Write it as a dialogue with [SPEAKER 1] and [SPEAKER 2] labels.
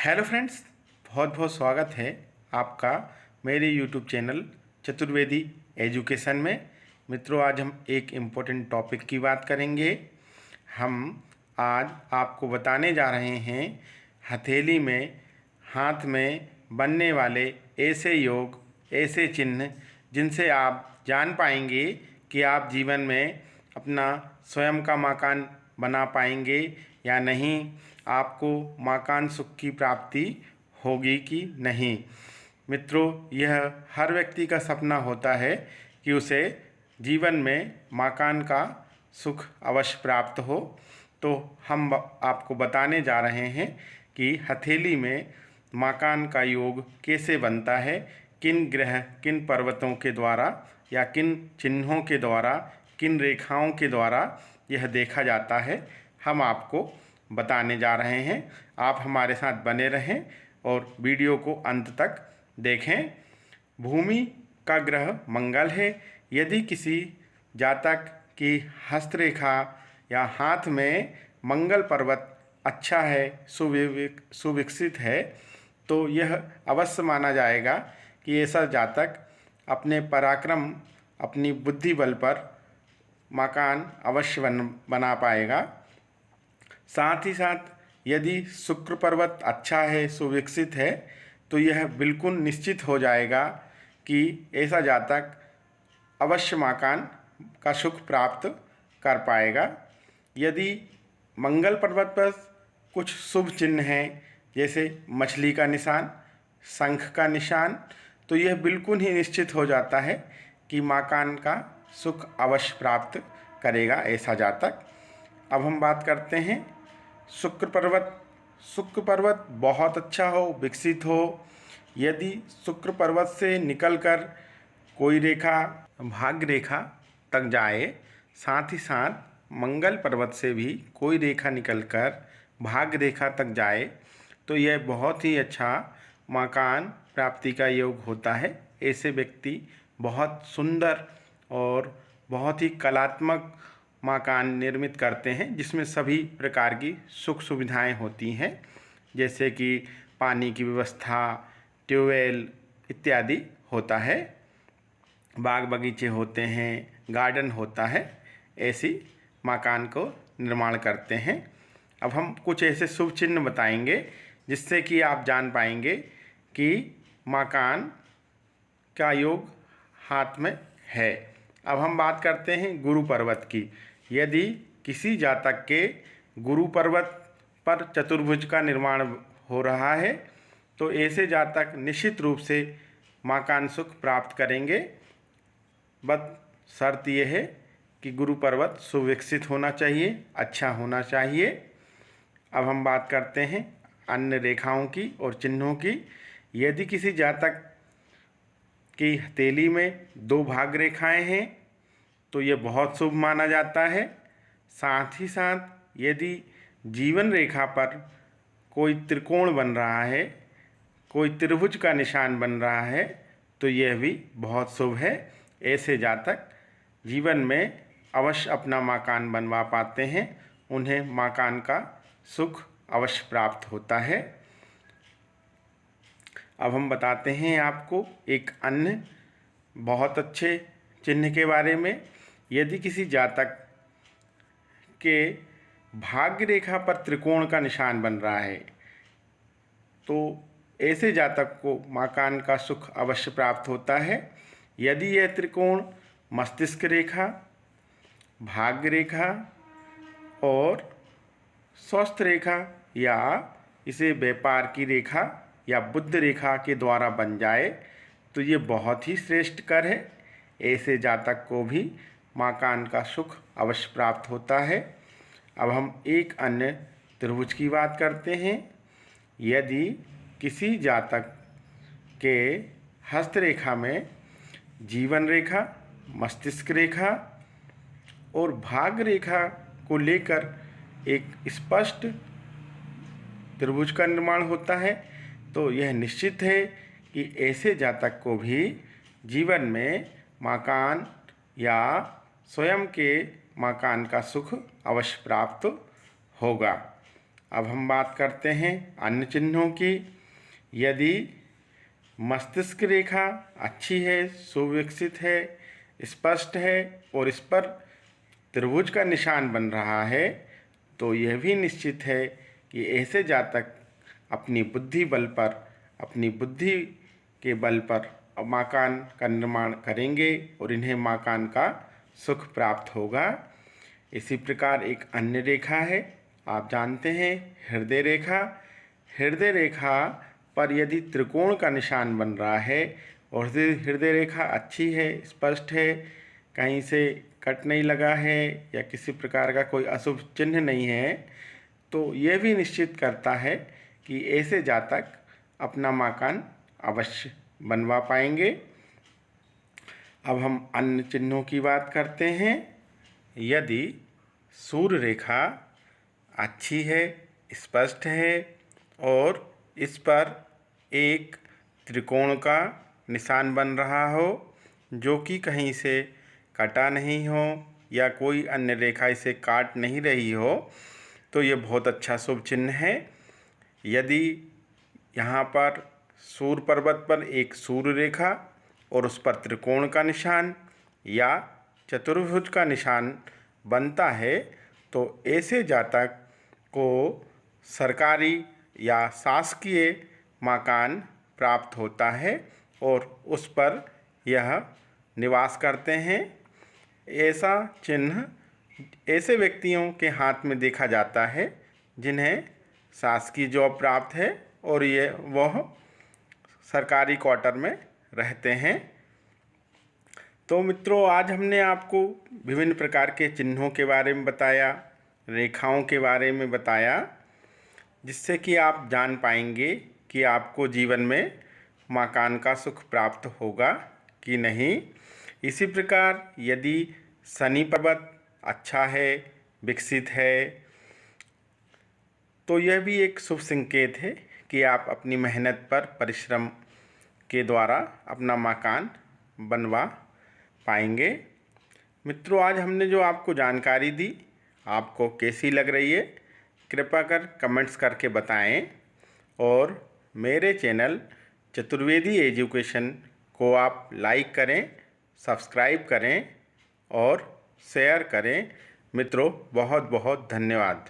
[SPEAKER 1] Hello friends, बहुत बहुत स्वागत है आपका मेरे यूट्यूब चैनल चतुर्वेदी एजुकेशन में। मित्रों, आज हम एक इम्पोर्टेंट टॉपिक की बात करेंगे। हम आज आपको बताने जा रहे हैं हथेली में, हाथ में बनने वाले ऐसे योग, ऐसे चिन्ह जिनसे आप जान पाएंगे कि आप जीवन में अपना स्वयं का मकान बना पाएंगे या नहीं, आपको मकान सुख की प्राप्ति होगी कि नहीं। मित्रों, यह हर व्यक्ति का सपना होता है कि उसे जीवन में मकान का सुख अवश्य प्राप्त हो। तो हम आपको बताने जा रहे हैं कि हथेली में मकान का योग कैसे बनता है, किन ग्रह, किन पर्वतों के द्वारा या किन चिन्हों के द्वारा, किन रेखाओं के द्वारा यह देखा जाता है, हम आपको बताने जा रहे हैं। आप हमारे साथ बने रहें और वीडियो को अंत तक देखें। भूमि का ग्रह मंगल है। यदि किसी जातक की हस्तरेखा या हाथ में मंगल पर्वत अच्छा है, सुविकसित है, तो यह अवश्य माना जाएगा कि ऐसा जातक अपने पराक्रम, अपनी बुद्धि बल पर मकान अवश्य बना पाएगा। साथ ही साथ यदि शुक्र पर्वत अच्छा है, सुविकसित है, तो यह बिल्कुल निश्चित हो जाएगा कि ऐसा जातक अवश्य मकान का सुख प्राप्त कर पाएगा। यदि मंगल पर्वत पर कुछ शुभ चिन्ह हैं, जैसे मछली का निशान, शंख का निशान, तो यह बिल्कुल ही निश्चित हो जाता है कि मकान का सुख अवश्य प्राप्त करेगा ऐसा जातक। अब हम बात करते हैं शुक्र पर्वत। शुक्र पर्वत बहुत अच्छा हो, विकसित हो। यदि शुक्र पर्वत से निकलकर कोई रेखा भाग्य रेखा तक जाए, साथ ही साथ मंगल पर्वत से भी कोई रेखा निकलकर भाग्य रेखा तक जाए, तो यह बहुत ही अच्छा मकान प्राप्ति का योग होता है। ऐसे व्यक्ति बहुत सुंदर और बहुत ही कलात्मक मकान निर्मित करते हैं, जिसमें सभी प्रकार की सुख सुविधाएं होती हैं, जैसे कि पानी की व्यवस्था, ट्यूबवेल इत्यादि होता है, बाग बगीचे होते हैं, गार्डन होता है। ऐसी मकान को निर्माण करते हैं। अब हम कुछ ऐसे शुभ चिन्ह बताएंगे जिससे कि आप जान पाएंगे कि मकान का योग हाथ में है। अब हम बात करते हैं गुरु पर्वत की। यदि किसी जातक के गुरु पर्वत पर चतुर्भुज का निर्माण हो रहा है, तो ऐसे जातक निश्चित रूप से मकान सुख प्राप्त करेंगे। बस शर्त यह है कि गुरु पर्वत सुविकसित होना चाहिए, अच्छा होना चाहिए। अब हम बात करते हैं अन्य रेखाओं की और चिन्हों की। यदि किसी जातक की हथेली में 2 भाग रेखाएं हैं, तो यह बहुत शुभ माना जाता है। साथ ही साथ यदि जीवन रेखा पर कोई त्रिकोण बन रहा है, कोई त्रिभुज का निशान बन रहा है, तो यह भी बहुत शुभ है। ऐसे जातक जीवन में अवश्य अपना मकान बनवा पाते हैं, उन्हें मकान का सुख अवश्य प्राप्त होता है। अब हम बताते हैं आपको एक अन्य बहुत अच्छे चिन्ह के बारे में। यदि किसी जातक के भाग्य रेखा पर त्रिकोण का निशान बन रहा है, तो ऐसे जातक को मकान का सुख अवश्य प्राप्त होता है। यदि यह त्रिकोण मस्तिष्क रेखा, भाग्य रेखा और स्वस्थ रेखा या इसे व्यापार की रेखा या बुद्ध रेखा के द्वारा बन जाए, तो ये बहुत ही श्रेष्ठ कर है। ऐसे जातक को भी मकान का सुख अवश्य प्राप्त होता है। अब हम एक अन्य त्रिभुज की बात करते हैं। यदि किसी जातक के हस्तरेखा में जीवन रेखा, मस्तिष्क रेखा और भाग्य रेखा को लेकर एक स्पष्ट त्रिभुज का निर्माण होता है, तो यह निश्चित है कि ऐसे जातक को भी जीवन में मकान या स्वयं के मकान का सुख अवश्य प्राप्त होगा। अब हम बात करते हैं अन्य चिन्हों की। यदि मस्तिष्क रेखा अच्छी है, सुविकसित है, स्पष्ट है और इस पर त्रिभुज का निशान बन रहा है, तो यह भी निश्चित है कि ऐसे जातक अपनी बुद्धि के बल पर मकान का निर्माण करेंगे और इन्हें मकान का सुख प्राप्त होगा। इसी प्रकार एक अन्य रेखा है, आप जानते हैं हृदय रेखा। हृदय रेखा पर यदि त्रिकोण का निशान बन रहा है और हृदय रेखा अच्छी है, स्पष्ट है, कहीं से कट नहीं लगा है या किसी प्रकार का कोई अशुभ चिन्ह नहीं है, तो यह भी निश्चित करता है कि ऐसे जातक अपना मकान अवश्य बनवा पाएंगे। अब हम अन्य चिन्हों की बात करते हैं। यदि सूर्य रेखा अच्छी है, स्पष्ट है और इस पर एक त्रिकोण का निशान बन रहा हो जो कि कहीं से कटा नहीं हो या कोई अन्य रेखा इसे काट नहीं रही हो, तो ये बहुत अच्छा शुभ चिन्ह है। यदि यहाँ पर सूर्य पर्वत पर एक सूर्य रेखा और उस पर त्रिकोण का निशान या चतुर्भुज का निशान बनता है, तो ऐसे जातक को सरकारी या शासकीय मकान प्राप्त होता है और उस पर यह निवास करते हैं। ऐसा चिन्ह ऐसे व्यक्तियों के हाथ में देखा जाता है जिन्हें शासकीय जॉब प्राप्त है और वह सरकारी क्वार्टर में रहते हैं। तो मित्रों, आज हमने आपको विभिन्न प्रकार के चिन्हों के बारे में बताया, रेखाओं के बारे में बताया, जिससे कि आप जान पाएंगे कि आपको जीवन में मकान का सुख प्राप्त होगा कि नहीं। इसी प्रकार यदि शनि पर्वत अच्छा है, विकसित है, तो यह भी एक शुभ संकेत है कि आप अपनी मेहनत पर परिश्रम के द्वारा अपना मकान बनवा पाएंगे। मित्रों, आज हमने जो आपको जानकारी दी, आपको कैसी लग रही है, कृपया कर कमेंट्स करके बताएं और मेरे चैनल चतुर्वेदी एजुकेशन को आप लाइक करें, सब्सक्राइब करें और शेयर करें। मित्रों, बहुत बहुत धन्यवाद।